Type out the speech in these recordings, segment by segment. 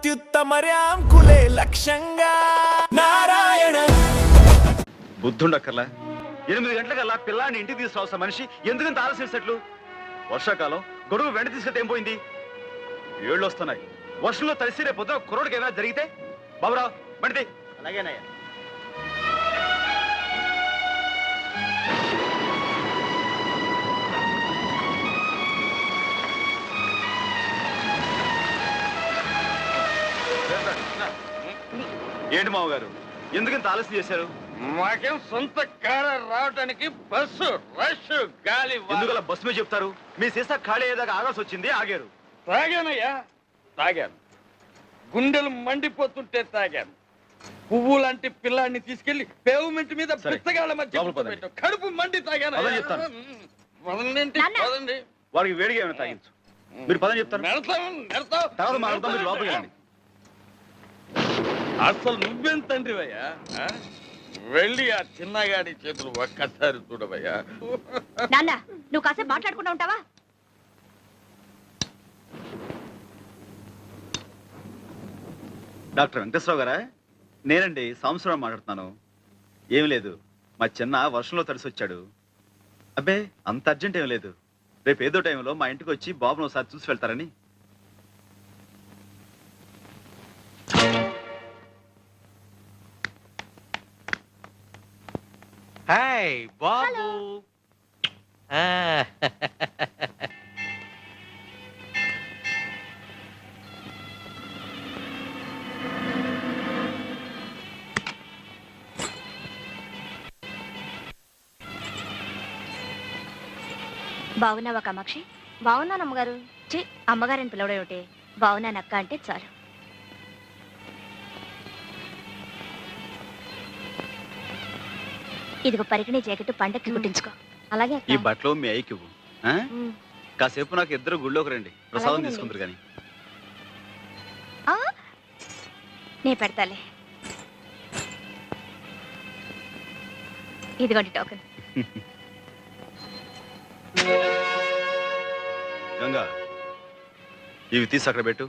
అత్యుత్తమర్యాం కులే లక్ష్యంగా నారాయణ. బుద్ధుండక్కర్లా 8 గంటలకల్లా పిల్లాన్ని ఇంటికి తీసుకురావాల్సిన మనిషి ఎందుకంత ఆలస్యం? వర్షాకాలం గొడుగు వెంట తీసుకెళ్తే ఏం పోయింది? ఏళ్ళు వస్తున్నాయి, వర్షంలో తడిసి రేపు పొద్దున కుర్రోడికి ఏమైనా జరిగితే బాబురావు బండి. అలాగేనయ్యా. ఏంటి మామగారు, ఎందుకంత ఆలస్యం చేశారు? మాకేం సొంత కారు రావడానికి బస్సు రష్ గాలి. ఎందుకలా బస్సు మీద చెప్తారు? మీ సీసా ఖాళీ అయ్యేదాకా ఆగాల్సి వచ్చింది, ఆగారు. తాగానయ్యా, తాగాను. గుండెలు మండిపోతుంటే తాగాను. పువ్వు లాంటి పిల్లాన్ని తీసుకెళ్లి పేవ్మెంట్ మీద పిచ్చగాళ్ళ మధ్య పెట్టావు. కడుపు మండి తాగాను. పదండి. వాడికి వేడిగా ఏమైనా తాగించు. మీరు పదని చెప్తారు. తర్వాత మాట్లాడతాం, మీరు లోపలికి రండి. అసలు నువ్వేం తండ్రివయ్యా? వెళ్ళి ఆ చిన్నగాడి చేతులు ఒక్కసారి చూడవయ్యా. నాన్న, నువ్వు కాసేపు మాట్లాడుకుంటూ ఉంటావా? డాక్టర్ వెంకటేశ్వరరావు గారా? నేనండి, సాంబశివరావు మాట్లాడుతున్నాను. ఏం లేదు, మా చిన్న వర్షంలో తడిసి వచ్చాడు. అబ్బే, అంత అర్జెంట్ ఏం లేదు. రేపు ఏదో టైంలో మా ఇంటికి వచ్చి బాబును ఒకసారి చూసి వెళ్తారని. హాయ్ బాబు. బావున్నావా కామాక్షి? బావున్నాను అమ్మగారు. చి, అమ్మగారిని పిలవడం ఏమిటి? బావున్నాను అక్క అంటే చాలు. ఇదిగో పరికిణి జాకెట్ పండక్కి కుట్టించుకో. అలాగే ఈ బట్టలు మీ అయ్యకి ఇవ్వు. కాసేపు నాకు ఇద్దరు గుళ్ళోకి రండి, ప్రసాదం తీసుకుంటారు కానీ. నే పెడతాలే. ఇదిగోండి టోకెన్. గంగా, ఇవి తీసి అక్కడ పెట్టు.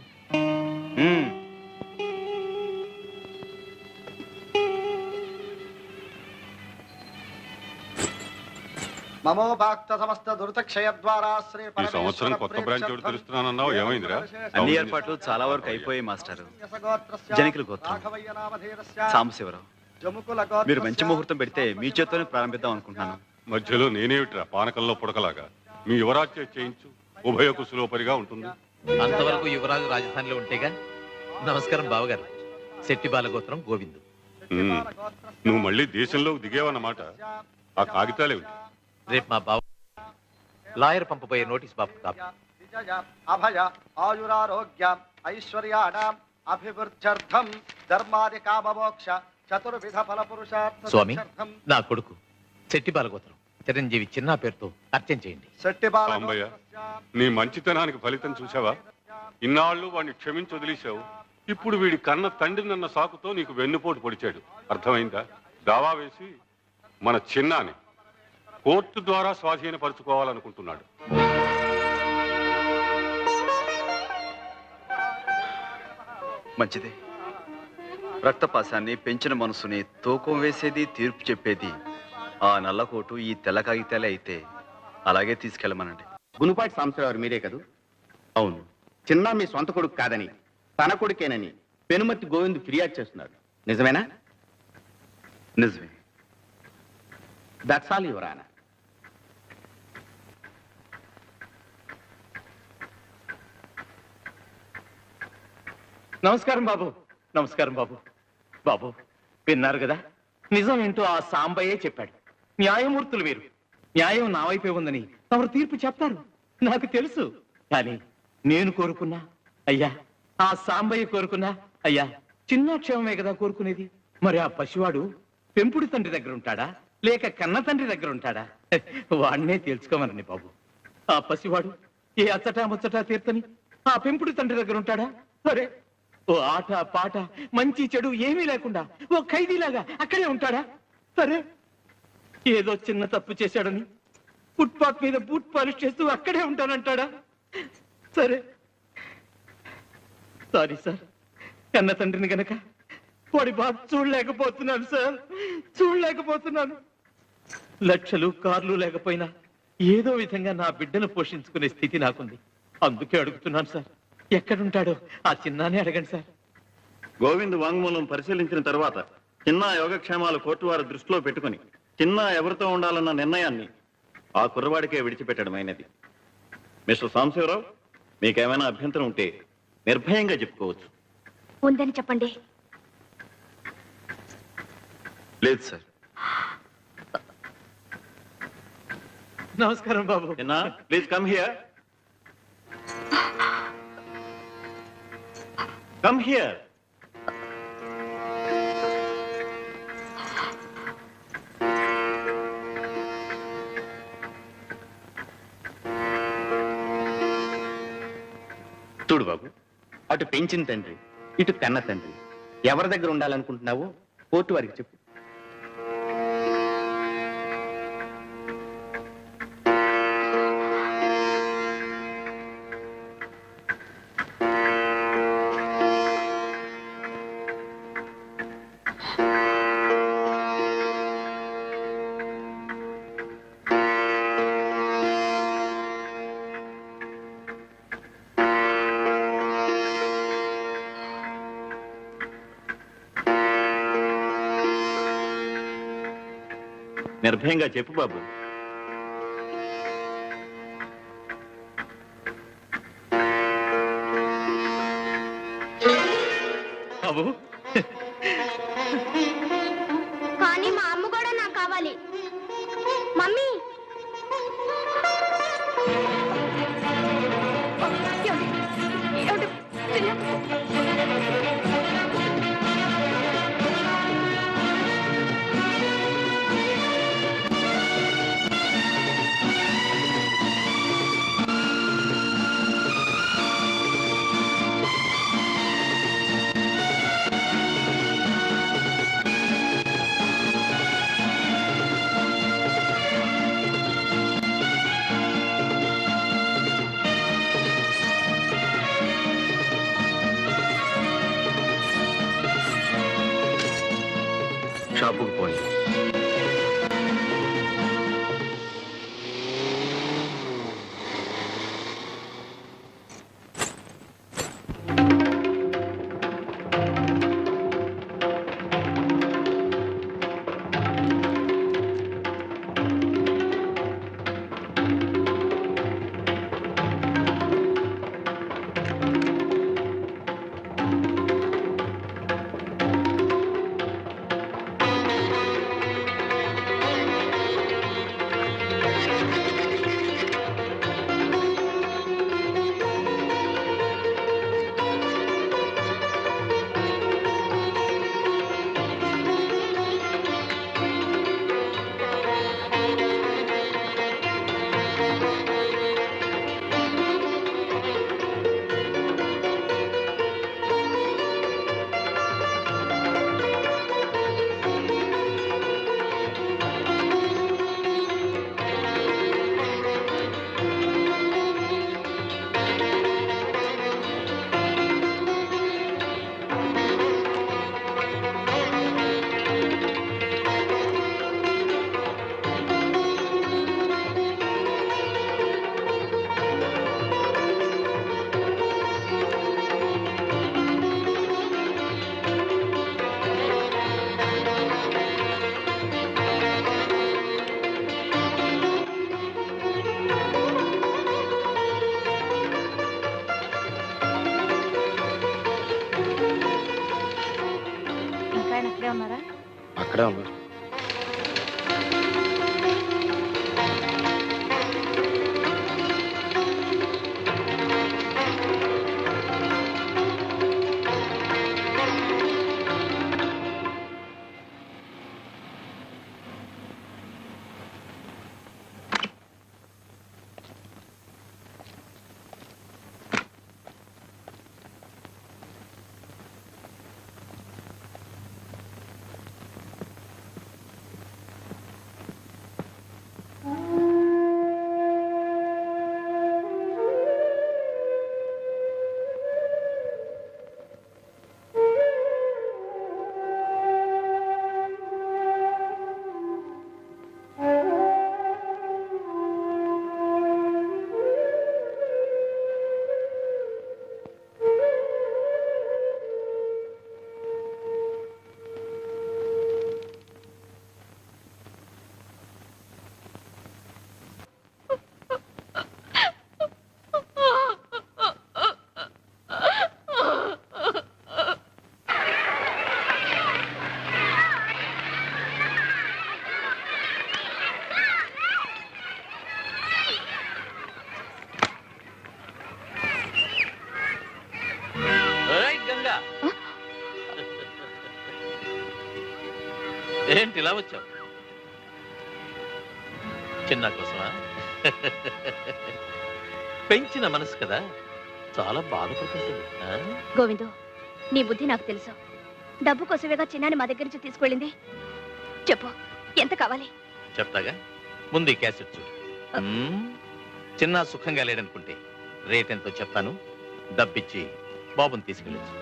ఈ సంవత్సరం కొత్త బ్రాంచ్ ఒకటి తెలుస్తున్నానన్నావు, ఏమైందిరా? అన్ని ఏర్పాట్లు చాలా వరకు అయిపోయాయి మాస్టర్. జనికుల గోత్రం సాంబశివరావు, మీరు మంచి ముహూర్తం పెడితే మీ చేత్తోనే ప్రారంభిద్దాం అనుకుంటున్నాను. మధ్యలో నేనేమిట్రా పానకంలో పుడకలాగా? మీ యువరాజ్యం చేయించు, ఉభయ కుశలోపరిగా ఉంటుంది. అంతవరకు యువరాజు రాజధానిలో ఉంటేగా. నమస్కారం బావగారు. శెట్టి బాలగోత్రం గోవిందు. నువ్వు మళ్ళీ దేశంలోకి దిగేవన్నమాట. ఆ కాగితాలేమిటి? రేపు మా బావ లాయర్ పంపబోయే నోటీస్ బాబు కాపీ. అభయ ఆయురారోగ్య ఐశ్వర్యాణం అభివృద్ధ్యర్థం ధర్మాది కామమోక్ష చతుర్విధ ఫల పురుషార్థ. స్వామి, నా కొడుకు శెట్టి బాలగోత్రం చిరంజీవి చిన్న పేరుతో అర్చన చేయండి. అంబయ్య, నీ మంచితనానికి ఫలితం చూసావా? ఇన్నాళ్ళు వాడిని క్షమించి వదిలేశావు. ఇప్పుడు వీడి కన్న తండ్రినన్న సాకుతో నీకు వెన్నుపోటు పొడిచాడు. అర్థమైందా? దావా వేసి మన చిన్నాని కోర్టు ద్వారా స్వాధీనపరుచుకోవాలనుకుంటున్నాడు. మంచిదే. రక్తపాశాన్ని పెంచిన మనసుని తూకం వేసేది, తీర్పు చెప్పేది ఆ నల్లకోటు, ఈ తెల్ల కాగితాలే అయితే అలాగే తీసుకెళ్ళమనండి. గునుపాటి సాంబశివరావు మీరే కదూ? అవును. చిన్న మీ సొంత కొడుకు కాదని, తన కొడుకేనని పెనుమతి గోవింద్ ఫిర్యాదు చేస్తున్నాడు. నిజమేనా? నిజమే. That's all your honour. నమస్కారం బాబు. నమస్కారం బాబు. బాబు, విన్నారు కదా, నిజం ఏంటో ఆ సాంబయ్యే చెప్పాడు. న్యాయమూర్తులు మీరు. న్యాయం నా వైపే ఉందని తమరు తీర్పు చెప్తారు, నాకు తెలుసు. కానీ నేను కోరుకున్నా అయ్యా, ఆ సాంబయ్య కోరుకున్నా అయ్యా, చిన్న క్షేమమే కదా కోరుకునేది. మరి ఆ పసివాడు పెంపుడు తండ్రి దగ్గర ఉంటాడా, లేక కన్న తండ్రి దగ్గర ఉంటాడా? వాడినే తేల్చుకోమనండి బాబు. ఆ పసివాడు ఏ అచ్చటా ముచ్చటా తీర్చని ఆ పెంపుడు తండ్రి దగ్గర ఉంటాడా? సరే, ఓ ఆట పాట మంచి చెడు ఏమీ లేకుండా ఓ ఖైదీలాగా అక్కడే ఉంటాడా? సరే, ఏదో చిన్న తప్పు చేశాడని ఫుట్పాత్ మీద బూట్ పాలిష్ చేస్తూ అక్కడే ఉంటానంటాడా? సరే, సారీ సార్, కన్న తండ్రిని గనక వాడి బాధ చూడలేకపోతున్నాను సార్, చూడలేకపోతున్నాను. లక్షలు కార్లు లేకపోయినా ఏదో విధంగా నా బిడ్డను పోషించుకునే స్థితి నాకుంది. అందుకే అడుగుతున్నాను సార్, ఎక్కడుంటాడో ఆ చిన్నానే అడగండి సార్. గోవింద్ వాంగ్మూలం పరిశీలించిన తర్వాత చిన్న యోగక్షేమాలు కోర్టు వారి దృష్టిలో పెట్టుకుని చిన్న ఎవరితో ఉండాలన్న నిర్ణయాన్ని ఆ కుర్రవాడికే విడిచిపెట్టడమైనది. మిస్టర్ సాంబశివరావు, మీకేమైనా అభ్యంతరం ఉంటే నిర్భయంగా చెప్పుకోవచ్చు. ఉందని చెప్పండి. లేదు సార్. నమస్కారం బాబు. చిన్న, please come here. Come here. చూడు బాబు, అటు పెంచిన తండ్రి, ఇటు కన్న తండ్రి, ఎవరి దగ్గర ఉండాలనుకుంటున్నావో కోర్టు వారికి చెప్పు. నిర్భయంగా చెప్పు బాబు. బాబు, కానీ మా అమ్మ కూడా నాకు కావాలి. మమ్మీ, షాపుకు పోయి ఇంకా ఆయన అక్కడే ఉన్నారా? అక్కడే ఉన్నారు. ఏంటి ఇలా వచ్చావు? చిన్న కోసమా? పెంచిన మనసు కదా, చాలా బాధపడుతుంటుంది. గోవిందు, నీ బుద్ధి నాకు తెలుసు. డబ్బు కోసమేగా చిన్నాని మా దగ్గర నుంచి తీసుకెళ్ళింది. చెప్పు, ఎంత కావాలి? చెప్తాగా, ముందు ఈ క్యాసెట్ చూడు. చిన్న సుఖంగా లేడనుకుంటే రేట్ ఎంతో చెప్తాను, డబ్బిచ్చి బాబుని తీసుకెళ్ళచ్చు.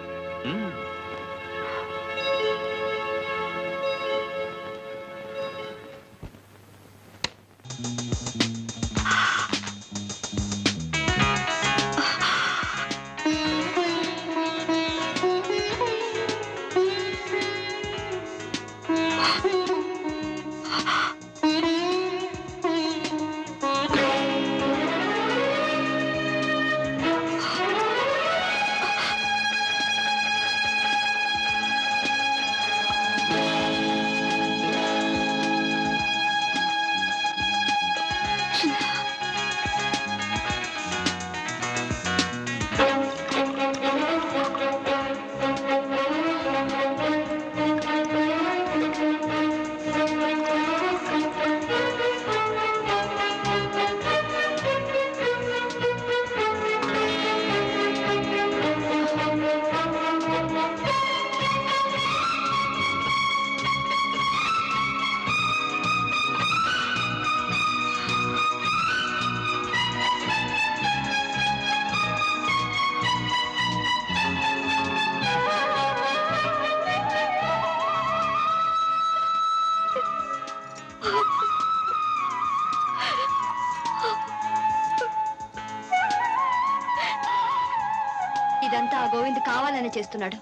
ఇదంతా ఆ గోవింద్ కావాలని చేస్తున్నాడు.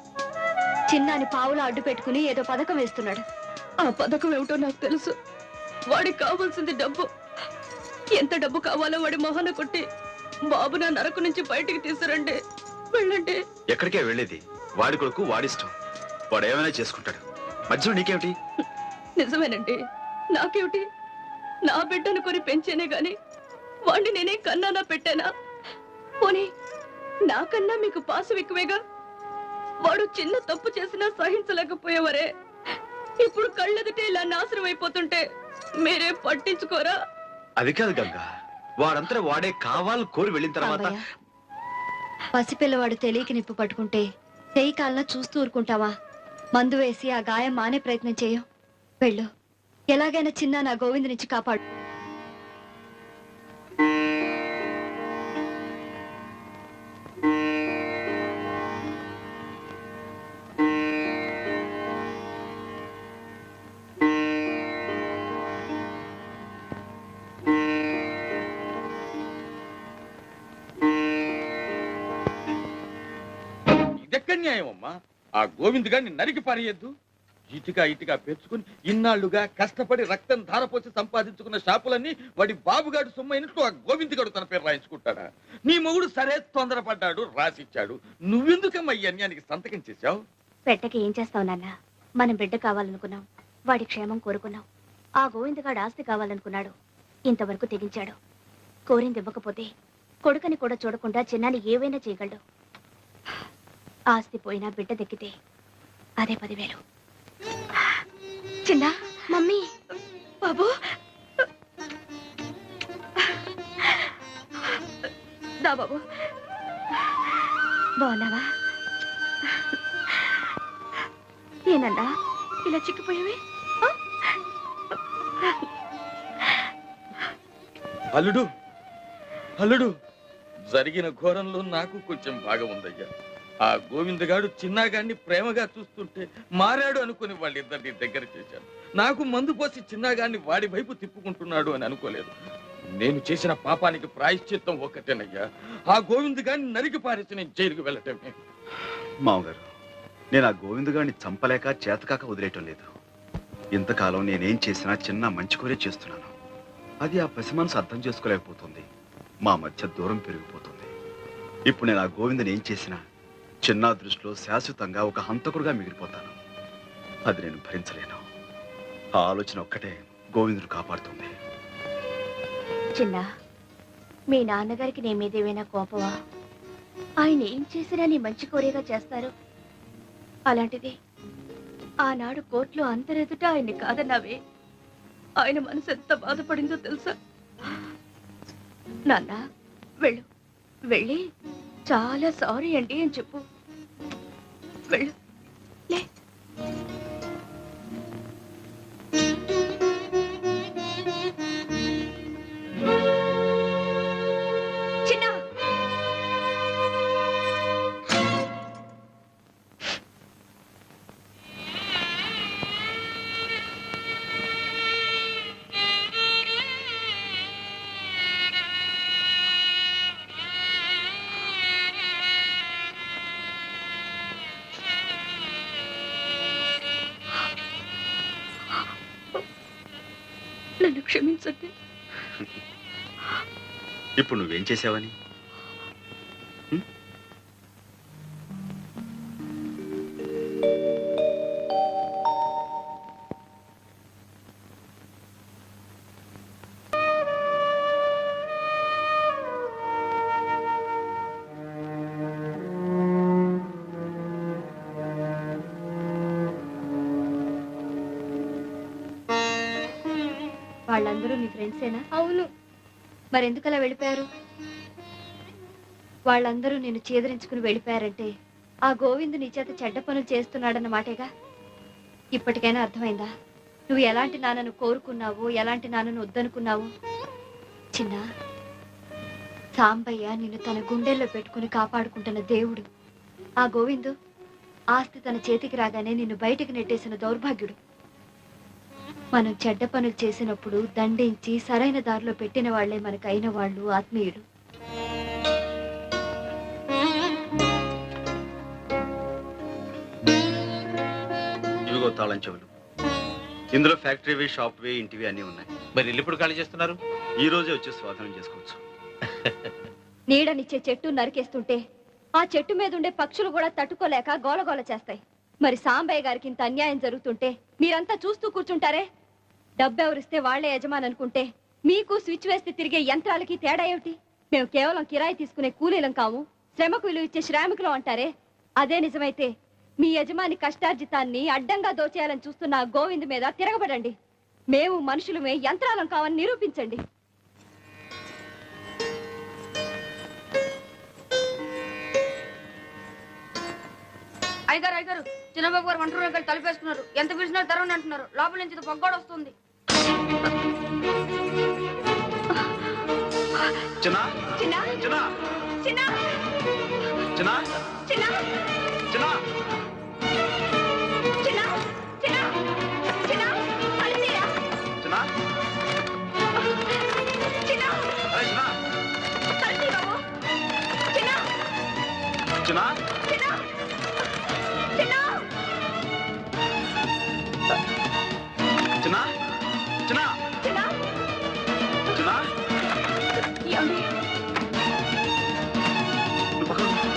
చిన్నాని పావులా అడ్డు పెట్టుకుని ఏదో పథకం వేస్తున్నాడు. ఆ పథకం ఏమిటో నాకు తెలుసు. వాడికి కావాల్సింది డబ్బు. ఎంత డబ్బు కావాలో వాడి మొహన కొట్టి బాబు నా నరకు నుంచి బయటికి తీసుకురండి. వెళ్ళండి. ఎక్కడికే వెళ్ళేది? వాడి కొడుకు వాడిష్టం, వాడు ఏమైనా చేసుకుంటాడు. మధ్యలో నీకేమిటి? నిజమేనండి, నాకేమిటి? నా బిడ్డను కొని పెంచేనే గాని వాడిని నేనే కన్నానా పెట్టానా? పోనీ నాకన్నా మీకు పాసు ఎక్కువేగా. వాడు చిన్న తప్పు చేసినా సహించలేకపోయేవరే. ఇప్పుడు కళ్ళెదిటే ఇలా నాశనం అయిపోతుంటే మీరే పట్టించుకోరా? అది కాదు గంగా, వాడంతా వాడే కావాలి కోరి వెళ్ళిన తర్వాత పసిపిల్లవాడు తెలియక నిప్పు పట్టుకుంటే చెయ్యి కాలన చూస్తూ ఊరుకుంటావా? మందు వేసి ఆ గాయం మానే ప్రయత్నం చేయం. వెళ్ళు, ఎలాగైనా చిన్న నా గోవింద్ నుంచి కాపాడు. ఇదెక్కడ న్యాయం అమ్మా? ఆ గోవింద్ గారిని నరికి పారేయద్దు. ఇటుగా ఇటుగా పెంచుకుని ఇన్నాళ్లుగా కష్టపడి రక్తం ధారపోసి సంపాదించుకున్న షాపులన్నీ వాడి బాబుగాడు సొమ్మైనట్టు ఆ గోవింద్ గారు తన పేరు రాయించుకుంటాడా? నీ మొగుడు సరే తొందరపడ్డాడు, రాసిచ్చాడు. నువ్వెందుకమ్మా ఈ అన్యానికి సంతకం చేశావు? పెట్టకి ఏం చేస్తావు నాన్న? మనం బిడ్డ కావాలనుకున్నాం, వాడి క్షేమం కోరుకున్నాం. ఆ గోవిందగాడు ఆస్తి కావాలనుకున్నాడు, ఇంతవరకు తెగించాడు. కోరింది ఇవ్వకపోతే కొడుకని కూడా చూడకుండా చిన్నాని ఏవైనా చేయగలడు. ఆస్తి పోయినా బిడ్డ దక్కితే అదే 10,000. చిన్న మమ్మీ, బాబు, దా బాబు. బాగున్నావా? ఏనన్నా ఇలా చిక్కిపోయావే? అల్లుడు, అల్లుడు, జరిగిన ఘోరంలో నాకు కొంచెం భాగం ఉందయ్యా. ఆ గోవిందగాడు చిన్నాగాన్ని ప్రేమగా చూస్తుంటే మారాడు అనుకుని వాళ్ళిద్దరిని దగ్గర చేశాను. నాకు మందు పోసి చిన్నాగాన్ని వాడి వైపు తిప్పుకుంటున్నాడు అని అనుకోలేదు. నేను చేసిన పాపానికి ప్రాయశ్చిత్తం ఒక్కటేనయ్యా, ఆ గోవిందగాన్ని నరికి పారేసి నేను జైలుకు వెళ్ళటమే. మామగారు, నేను ఆ గోవిందగాడిని చంపలేక చేతకాక వదిలేయటం లేదు. ఇంతకాలం నేనేం చేసినా చిన్న మంచి కోరే చేస్తున్నాను. అది ఆ పసి మనసు అర్థం చేసుకోలేకపోతుంది. మా మధ్య దూరం పెరిగిపోతుంది. ఇప్పుడు నేను ఆ గోవిందని ఏం చేసినా చిన్న దృష్టిలో శాశ్వతంగా ఒక హంతకుడుగా మిగిలిపోతాను. అది నేను భరించలేను. ఆ ఆలోచన ఒక్కటే గోవిందుడు కాపాడుతుంది. చిన్న, మీ నాన్నగారికి నీ మీదేమైనా కోపమా? ఆయన ఏం చేసినా నీ మంచి కోరేగా చేస్తారు. అలాంటిది ఆనాడు కోర్టులో అందరెదుట ఆయన్ని కాదన్నావే, ఆయన మనసు ఎంత బాధపడిందో తెలుసా? నాన్న వెళ్ళు, వెళ్ళి చాలా సారీ అండి అని చెప్పు. వెళ్ళు, లే. చిన్న నన్ను క్షమించండి. ఇప్పుడు నువ్వేం చేసావని? వాళ్ళందరూ నీ ఫ్రెండ్సేనా? అవును. మరెందుకలా వెళ్ళిపోయారు? వాళ్ళందరూ నిన్ను చీదరించుకుని వెళ్ళిపోయారంటే ఆ గోవిందు నీ చేత చెడ్డ పనులు చేస్తున్నాడన్న మాటేగా. ఇప్పటికైనా అర్థమైందా నువ్వు ఎలాంటి నాన్నను కోరుకున్నావు, ఎలాంటి నాన్నను వద్దనుకున్నావు? చిన్న సాంబయ్య నిన్ను తన గుండెల్లో పెట్టుకుని కాపాడుకుంటున్న దేవుడు. ఆ గోవిందు ఆస్తి తన చేతికి రాగానే నిన్ను బయటికి నెట్టేసిన దౌర్భాగ్యుడు. మనం చెడ్డ పనులు చేసినప్పుడు దండించి సరైన దారిలో పెట్టిన వాళ్లే మనకైన వాళ్ళు ఆత్మీయుడు. ఇవిగో తాళం చెవులు. ఇందులో ఫ్యాక్టరీవి, షాప్వి, ఇంటివి అన్నీ ఉన్నాయి. మరి ఇల్లు ఇప్పుడు ఖాళీ చేస్తున్నారు? ఈ రోజే వచ్చి స్వాధీనం చేసుకోవచ్చు. నీడనిచ్చే చెట్టు నరికేస్తుంటే ఆ చెట్టు మీద ఉండే పక్షులు కూడా తట్టుకోలేక గోలగోల చేస్తాయి. మరి సాంబయ్య గారికి ఇంత అన్యాయం జరుగుతుంటే మీరంతా చూస్తూ కూర్చుంటారే? డబ్బెవరిస్తే వాళ్లే యజమాని అనుకుంటే మీకు స్విచ్ వేస్తే తిరిగే యంత్రాలకి తేడా ఏమిటి? మేము కేవలం కిరాయి తీసుకునే కూలీలం కాము, శ్రమకు విలువ ఇచ్చే శ్రామికులం అంటారే? అదే నిజమైతే మీ యజమాని కష్టార్జితాన్ని అడ్డంగా దోచేయాలని చూస్తున్న గోవింద్ మీద తిరగబడండి. మేము మనుషులమే, యంత్రాలం కావని నిరూపించండి. అయ్యగారు అయ్యగారు, చిన్నబాబు గారు వంట రూమ్ తలుపేసుకున్నారు. ఎంత పిలిచినా తెరవని అంటున్నారు. లోపల నుంచి పొగ్గోడ వస్తుంది. చిన్నా చిన్నా చిన్నా చిన్నా చిన్నా చిన్నా చిన్నా చిన్నా చిన్నా చిన్నా అలిసిరా చిన్నా చిన్నా అరే చిన్నా అలిసి బాబు చిన్నా చిన్నా చిన్నా చిన్నా చిన్నా చిన్నా చిన్నా చిన్నా ఏమండి? నువ్వు పక్కన ఉండు.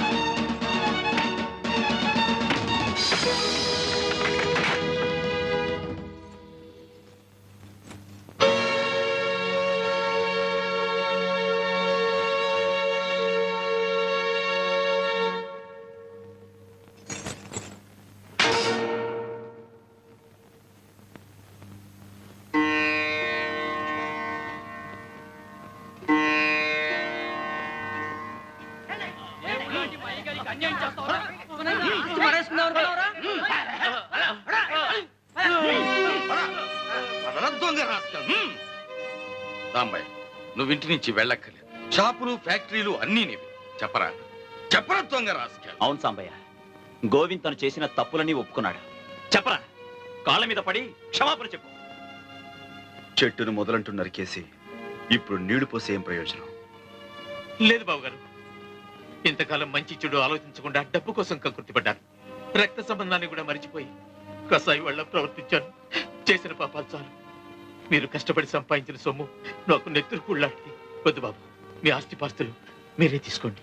రాంబాయ్, నువ్వు ఇంటి నుంచి వెళ్ళక్కర్లేదు. షాపులు, ఫ్యాక్టరీలు అన్నీ నీవి. చెప్పరా చెప్పరా దొంగ రాస్కెల్. అవును సాంబయ్య, గోవింద్ తను చేసిన తప్పులని ఒప్పుకున్నాడు. చెప్పరా, కాళ్ళ మీద పడి క్షమాపణ చెప్పు. చెట్టును మొదలంటూ నరికేసి ఇప్పుడు నీళ్లు పోసే ఏం ప్రయోజనం? లేదు బాబుగారు, ఇంతకాలం మంచి చెడు ఆలోచించకుండా డబ్బు కోసం కకృతిపడ్డాను. రక్త సంబంధాన్ని కూడా మరిచిపోయి కసాయి వాళ్ళ ప్రవర్తించాను. చేసిన పాపాలు చాలు. మీరు కష్టపడి సంపాదించిన సొమ్ము నాకు నెత్తురు కూళ్ళాంటిది. వద్దు బాబు, మీ ఆస్తిపాస్తులు మీరే తీసుకోండి.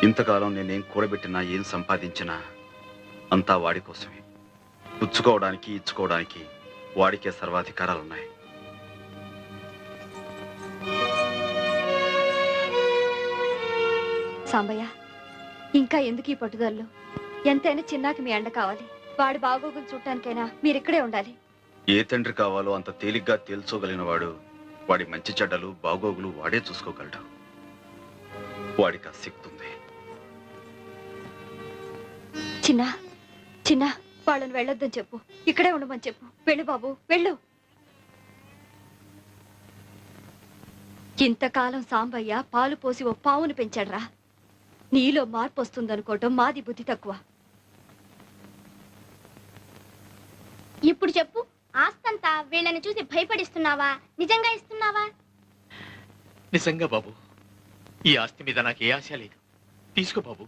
ఇంతకాలం నేనేం కూడబెట్టినా, ఏం సంపాదించినా అంతా వాడి కోసమే. పుచ్చుకోవడానికి, ఇచ్చుకోవడానికి వాడికే సర్వాధికారాలున్నాయి. సాంబయ్య, ఇంకా ఎందుకు ఈ పట్టుదలలో? ఎంతైనా చిన్నాకి మీ అండ కావాలి. వాడి బాగోగులు చూడటానికైనా మీరిక్కడే ఉండాలి. ఏ తండ్రి కావాలో అంత తేలిగ్గా తేల్చోగలిగిన వాడు వాడి మంచి చెడ్డలు బాగోగులు వాడే చూసుకోగలడు. వాడికి ఆ శక్తి ఉంది. చిన్నా చిన్నా వాళ్ళని వెళ్ళొద్దని చెప్పు. ఇక్కడే ఉండమని చెప్పు. వెళ్ళు బాబు, వెళ్ళు. ఇంతకాలం సాంబయ్య పాలు పోసి ఓ పావును పెంచాడ్రా. నీలో మార్పు వస్తుందనుకోవటం మాది బుద్ధి తక్కువ. ఇప్పుడు చెప్పు, ఆస్తంతా వీళ్ళని చూసి భయపడిస్తున్నావా, నిజంగా ఇస్తున్నావా? నిజంగా బాబు, ఈ ఆస్తి మీద నాకు ఏ ఆశ లేదు. తీసుకో బాబు.